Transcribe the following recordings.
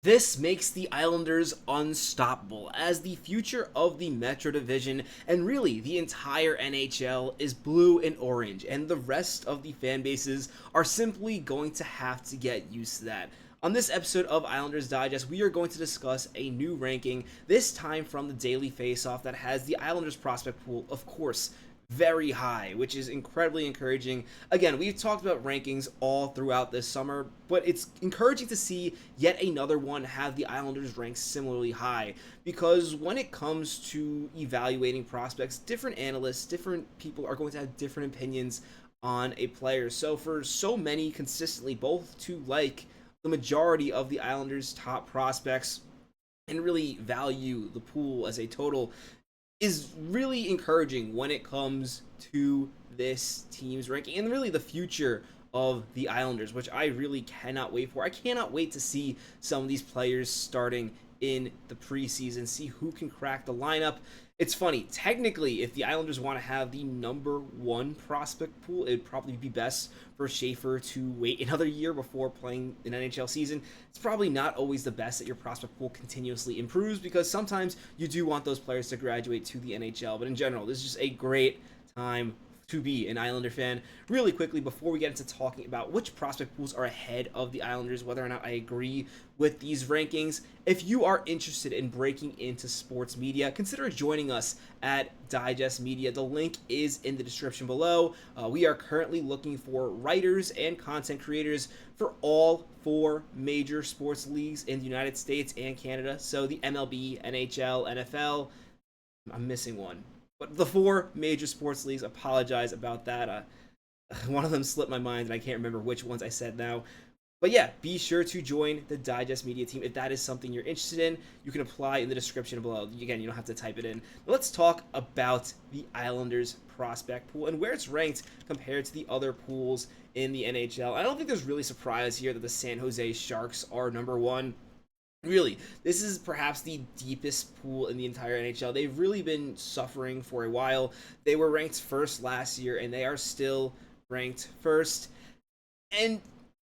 This makes the Islanders unstoppable, as the future of the Metro Division and really the entire NHL is blue and orange, and the rest of the fan bases are simply going to have to get used to that. On this episode of Islanders Digest, we are going to discuss a new ranking, this time from the Daily Faceoff, that has the Islanders prospect pool, of course, very high, which is incredibly encouraging. Again, we've talked about rankings all throughout this summer, but it's encouraging to see yet another one have the Islanders ranked similarly high, because when it comes to evaluating prospects, different analysts, different people are going to have different opinions on a player. So for so many consistently both to like the majority of the Islanders' top prospects and really value the pool as a total is really encouraging when it comes to this team's ranking and really the future of the Islanders, which I really cannot wait for. I cannot wait to see some of these players starting in the preseason, see who can crack the lineup. It's funny, technically, if the Islanders want to have the number one prospect pool, it'd probably be best for Schaefer to wait another year before playing an NHL season. It's probably not always the best that your prospect pool continuously improves, because sometimes you do want those players to graduate to the NHL. But in general, this is just a great time to be an Islander fan. Really quickly, before we get into talking about which prospect pools are ahead of the Islanders, whether or not I agree with these rankings, if you are interested in breaking into sports media, consider joining us at Digest Media. The link is in the description below. We are currently looking for writers and content creators for all four major sports leagues in the United States and Canada. So the MLB, NHL, NFL, I'm missing one. But the four major sports leagues, apologize about that. One of them slipped my mind, and I can't remember which ones I said now. But yeah, be sure to join the Digest Media team. If that is something you're interested in, you can apply in the description below. Again, you don't have to type it in. But let's talk about the Islanders prospect pool and where it's ranked compared to the other pools in the NHL. I don't think there's really surprise here that the San Jose Sharks are number one. Really, this is perhaps the deepest pool in the entire NHL. They've really been suffering for a while. They were ranked first last year, and they are still ranked first. And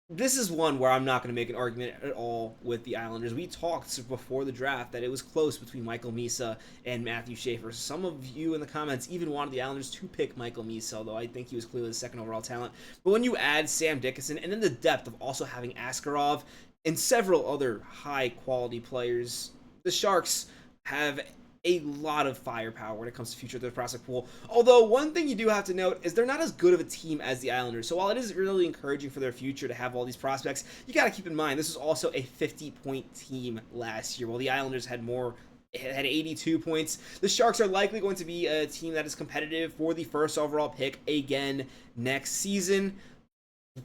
this is one where I'm not going to make an argument at all with the Islanders. We talked before the draft that it was close between Michael Misa and Matthew Schaefer. Some of you in the comments even wanted the Islanders to pick Michael Misa, although I think he was clearly the second overall talent. But when you add Sam Dickinson, and then the depth of also having Askarov and several other high-quality players, the Sharks have a lot of firepower when it comes to future of their prospect pool. Although, one thing you do have to note is they're not as good of a team as the Islanders. So while it is really encouraging for their future to have all these prospects, you got to keep in mind this was also a 50-point team last year, while the Islanders had 82 points. The Sharks are likely going to be a team that is competitive for the first overall pick again next season.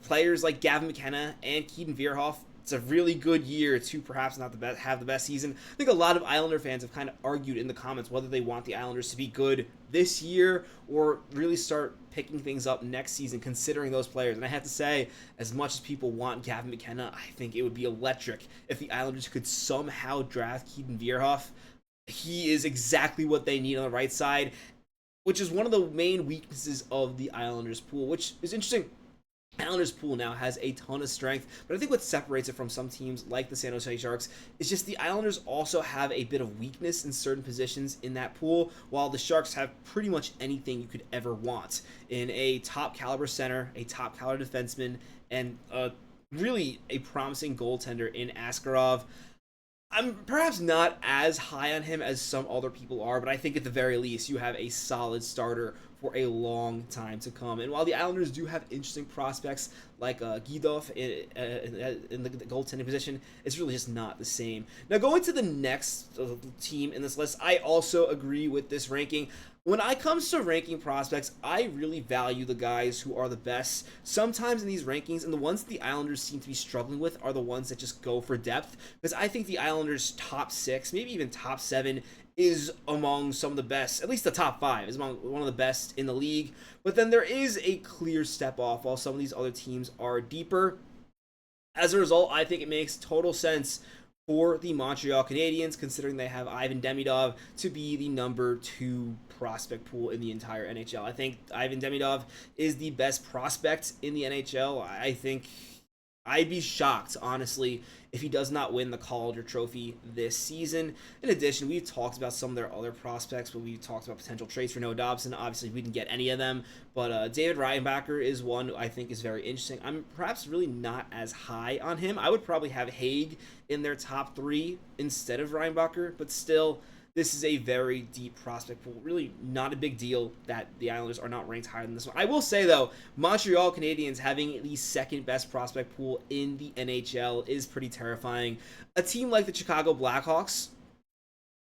Players like Gavin McKenna and Keaton Vierhoff, it's a really good year to perhaps not have the best season. I think a lot of Islander fans have kind of argued in the comments whether they want the Islanders to be good this year or really start picking things up next season, considering those players. And I have to say, as much as people want Gavin McKenna, I think it would be electric if the Islanders could somehow draft Keaton Vierhoff. He is exactly what they need on the right side, which is one of the main weaknesses of the Islanders pool, which is interesting. Islanders pool now has a ton of strength, but I think what separates it from some teams like the San Jose Sharks is just the Islanders also have a bit of weakness in certain positions in that pool, while the Sharks have pretty much anything you could ever want in a top caliber center, a top caliber defenseman, and really a promising goaltender in Askarov. I'm perhaps not as high on him as some other people are, but I think at the very least you have a solid starter for a long time to come. And while the Islanders do have interesting prospects like Guidov in the goaltending position, it's really just not the same. Now, going to the next team in this list, I also agree with this ranking. When it comes to ranking prospects, I really value the guys who are the best sometimes in these rankings, and the ones that the Islanders seem to be struggling with are the ones that just go for depth, because I think the Islanders' top 6, maybe even top 7, is among some of the best, at least the top 5 is among one of the best in the league. But then there is a clear step off while some of these other teams are deeper. As a result, I think it makes total sense for the Montreal Canadiens, considering they have Ivan Demidov to be the number 2 prospect pool in the entire NHL. I think Ivan Demidov is the best prospect in the NHL. I think I'd be shocked, honestly, if he does not win the Calder Trophy this season. In addition, we've talked about some of their other prospects, but we've talked about potential trades for Noah Dobson. Obviously, we didn't get any of them, but David Reinbacher is one who I think is very interesting. I'm perhaps really not as high on him. I would probably have Haig in their top 3 instead of Reinbacher, but still, this is a very deep prospect pool. Really not a big deal that the Islanders are not ranked higher than this one. I will say, though, Montreal Canadiens having the second best prospect pool in the NHL is pretty terrifying. A team like the Chicago Blackhawks,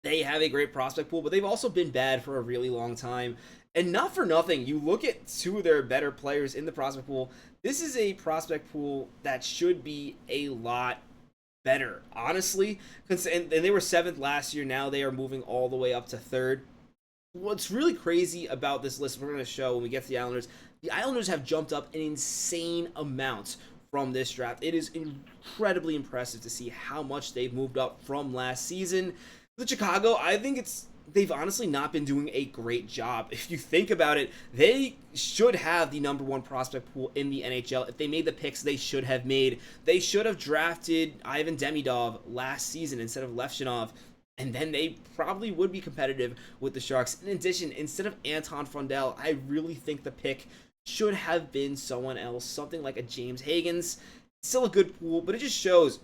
they have a great prospect pool, but they've also been bad for a really long time. And not for nothing, you look at 2 of their better players in the prospect pool. This is a prospect pool that should be a lot better, honestly. And they were 7th last year. Now they are moving all the way up to 3rd. What's really crazy about this list, we're going to show when we get to the Islanders have jumped up an insane amount from this draft. It is incredibly impressive to see how much they've moved up from last season. The Chicago, I think they've honestly not been doing a great job. If you think about it, they should have the number 1 prospect pool in the NHL. If they made the picks they should have made, they should have drafted Ivan Demidov last season instead of Levshunov, and then they probably would be competitive with the Sharks. In addition, instead of Anton Frundell, I really think the pick should have been someone else, something like a James Higgins. Still a good pool, but it just shows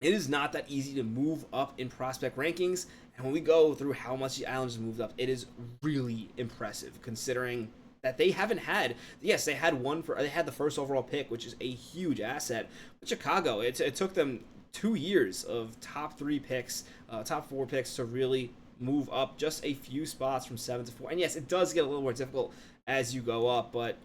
it is not that easy to move up in prospect rankings. And when we go through how much the Islanders have moved up, it is really impressive considering that they haven't had. Yes, they had the first overall pick, which is a huge asset. But Chicago, it took them 2 years of top 4 picks to really move up just a few spots from 7 to 4. And yes, it does get a little more difficult as you go up, but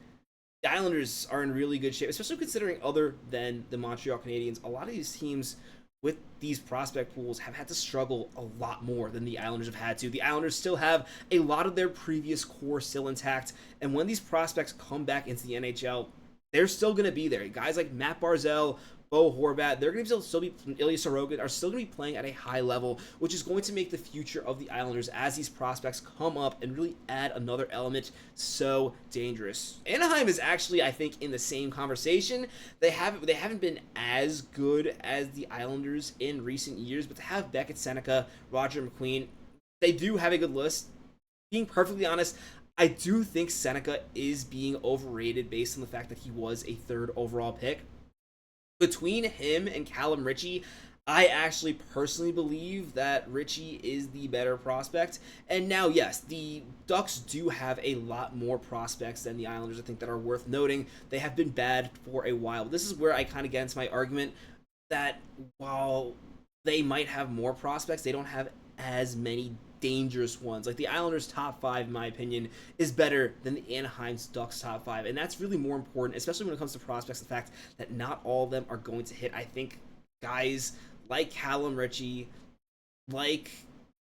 the Islanders are in really good shape, especially considering other than the Montreal Canadiens, a lot of these teams with these prospect pools have had to struggle a lot more than the Islanders have had to. The Islanders still have a lot of their previous core still intact, and when these prospects come back into the NHL, they're still going to be there. Guys like Matt Barzal, Bo Horvat, they're going to still be, Ilya Sorokin, are still going to be playing at a high level, which is going to make the future of the Islanders as these prospects come up and really add another element so dangerous. Anaheim is actually, I think, in the same conversation. They haven't been as good as the Islanders in recent years, but to have Beckett Seneca, Roger McQueen, they do have a good list. Being perfectly honest, I do think Seneca is being overrated based on the fact that he was a 3rd overall pick. Between him and Callum Ritchie, I actually personally believe that Ritchie is the better prospect. And now, yes, the Ducks do have a lot more prospects than the Islanders, I think, that are worth noting. They have been bad for a while. This is where I kind of get into my argument that while they might have more prospects, they don't have as many dangerous ones. Like the Islanders' top 5, in my opinion, is better than the Anaheim's Ducks' top 5, and that's really more important, especially when it comes to prospects. The fact that not all of them are going to hit. I think guys like Callum Ritchie, like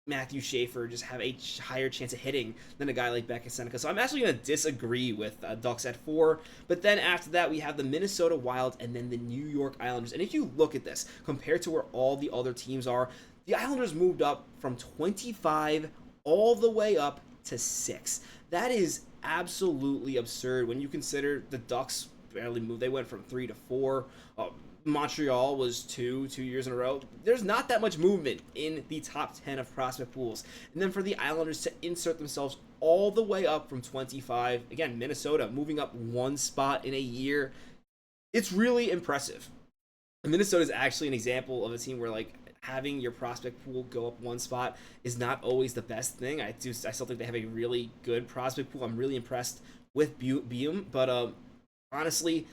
Matthew Schaefer, just have a higher chance of hitting than a guy like Beckett Seneca. So I'm actually going to disagree with Ducks at 4. But then after that, we have the Minnesota Wild and then the New York Islanders. And if you look at this, compared to where all the other teams are, the Islanders moved up from 25 all the way up to 6. That is absolutely absurd when you consider the Ducks barely moved. They went from 3 to 4. Montreal was 2 years in a row. There's not that much movement in the top 10 of prospect pools. And then for the Islanders to insert themselves all the way up from 25, again, Minnesota moving up 1 spot in a year, it's really impressive. Minnesota is actually an example of a team where, like, having your prospect pool go up 1 spot is not always the best thing. I still think they have a really good prospect pool. I'm really impressed with Beum, but honestly,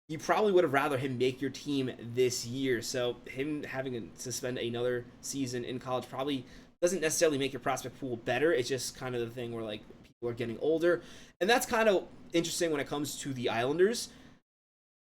you probably would have rather him make your team this year. So him having to spend another season in college probably doesn't necessarily make your prospect pool better. It's just kind of the thing where, like, people are getting older, and that's kind of interesting when it comes to the Islanders.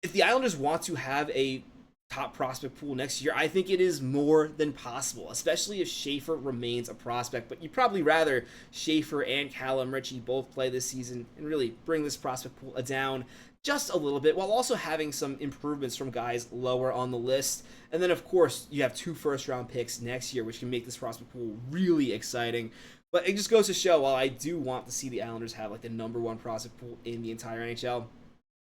If the Islanders want to have a top prospect pool next year, I think it is more than possible, especially if Schaefer remains a prospect. But you'd probably rather Schaefer and Callum Ritchie both play this season and really bring this prospect pool down just a little bit, while also having some improvements from guys lower on the list. And then, of course, you have 2 first-round picks next year, which can make this prospect pool really exciting. But it just goes to show, while I do want to see the Islanders have, like, the number 1 prospect pool in the entire NHL,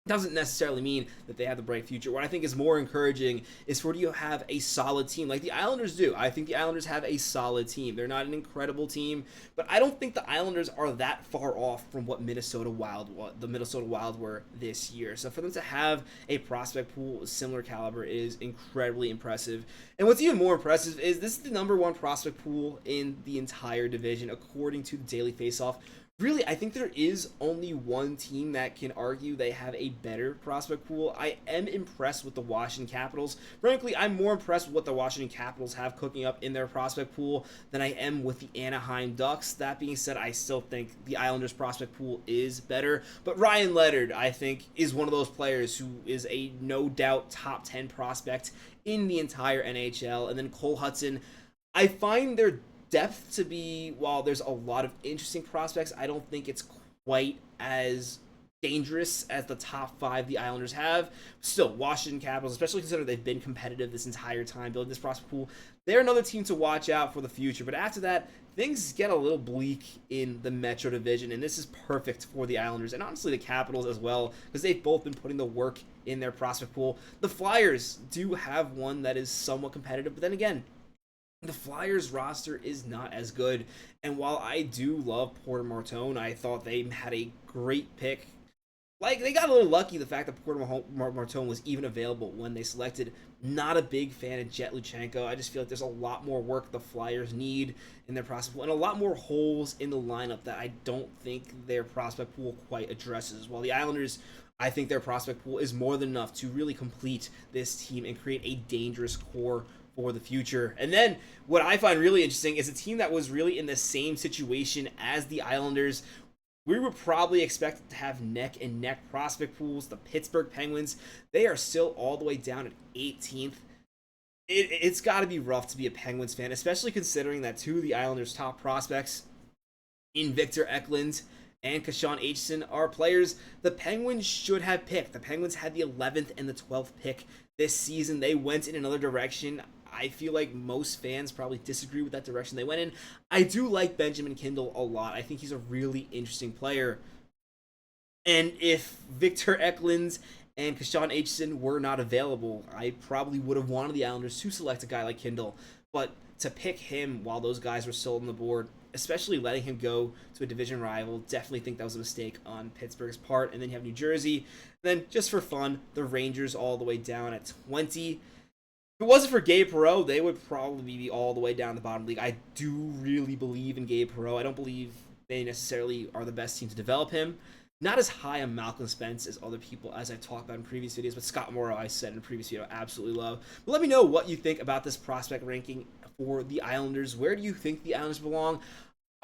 doesn't necessarily mean that they have the bright future. What I think is more encouraging is for you to have a solid team like the Islanders do. I think the Islanders have a solid team. They're not an incredible team, but I don't think the Islanders are that far off from what the Minnesota Wild were this year. So for them to have a prospect pool of similar caliber is incredibly impressive. And what's even more impressive is this is the #1 prospect pool in the entire division, according to the Daily Faceoff. Really, I think there is only one team that can argue they have a better prospect pool. I am impressed with the Washington Capitals. Frankly, I'm more impressed with what the Washington Capitals have cooking up in their prospect pool than I am with the Anaheim Ducks. That being said, I still think the Islanders prospect pool is better. But Ryan Leonard, I think, is one of those players who is a no doubt top 10 prospect in the entire NHL. And then Cole Hudson, I find their depth to be, while there's a lot of interesting prospects, I don't think it's quite as dangerous as the top 5 the Islanders have. Still, Washington Capitals, especially considering they've been competitive this entire time building this prospect pool, they're another team to watch out for the future. But after that, things get a little bleak in the Metro Division, and this is perfect for the Islanders and honestly the Capitals as well, because they've both been putting the work in their prospect pool. The Flyers do have one that is somewhat competitive, but then again, the Flyers roster is not as good. And while I do love Porter Martone, I thought they had a great pick. Like, they got a little lucky the fact that Porter Martone was even available when they selected. Not a big fan of Jet Luchenko. I just feel like there's a lot more work the Flyers need in their prospect pool and a lot more holes in the lineup that I don't think their prospect pool quite addresses. While the Islanders, I think their prospect pool is more than enough to really complete this team and create a dangerous core for the future. And then what I find really interesting is a team that was really in the same situation as the Islanders. We were probably expected to have neck and neck prospect pools. The Pittsburgh Penguins, they are still all the way down at 18th. It's got to be rough to be a Penguins fan, especially considering that 2 of the Islanders' top prospects in Victor Eklund and Kashawn Aitchison are players the Penguins should have picked. The Penguins had the 11th and the 12th pick this season. They went in another direction. I feel like most fans probably disagree with that direction they went in. I do like Benjamin Kindle a lot. I think he's a really interesting player. And if Victor Eklund and Kashawn Aitchison were not available, I probably would have wanted the Islanders to select a guy like Kindle. But to pick him while those guys were still on the board, especially letting him go to a division rival, definitely think that was a mistake on Pittsburgh's part. And then you have New Jersey. And then just for fun, the Rangers all the way down at 20. If it wasn't for Gabe Perreault, they would probably be all the way down the bottom of the league. I do really believe in Gabe Perreault. I don't believe they necessarily are the best team to develop him. Not as high on Malcolm Spence as other people, as I've talked about in previous videos, but Scott Morrow, I said in a previous video, I absolutely love. But let me know what you think about this prospect ranking for the Islanders. Where do you think the Islanders belong?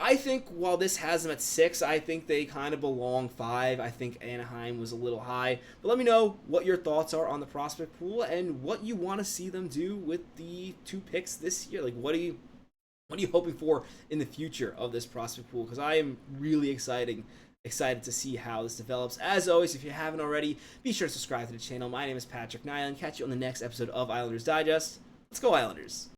I think while this has them at 6, I think they kind of belong 5. I think Anaheim was a little high. But let me know what your thoughts are on the prospect pool and what you want to see them do with the 2 picks this year. Like, what are you hoping for in the future of this prospect pool? Because I am really excited to see how this develops. As always, if you haven't already, be sure to subscribe to the channel. My name is Patrick Nilan. Catch you on the next episode of Islanders Digest. Let's go Islanders.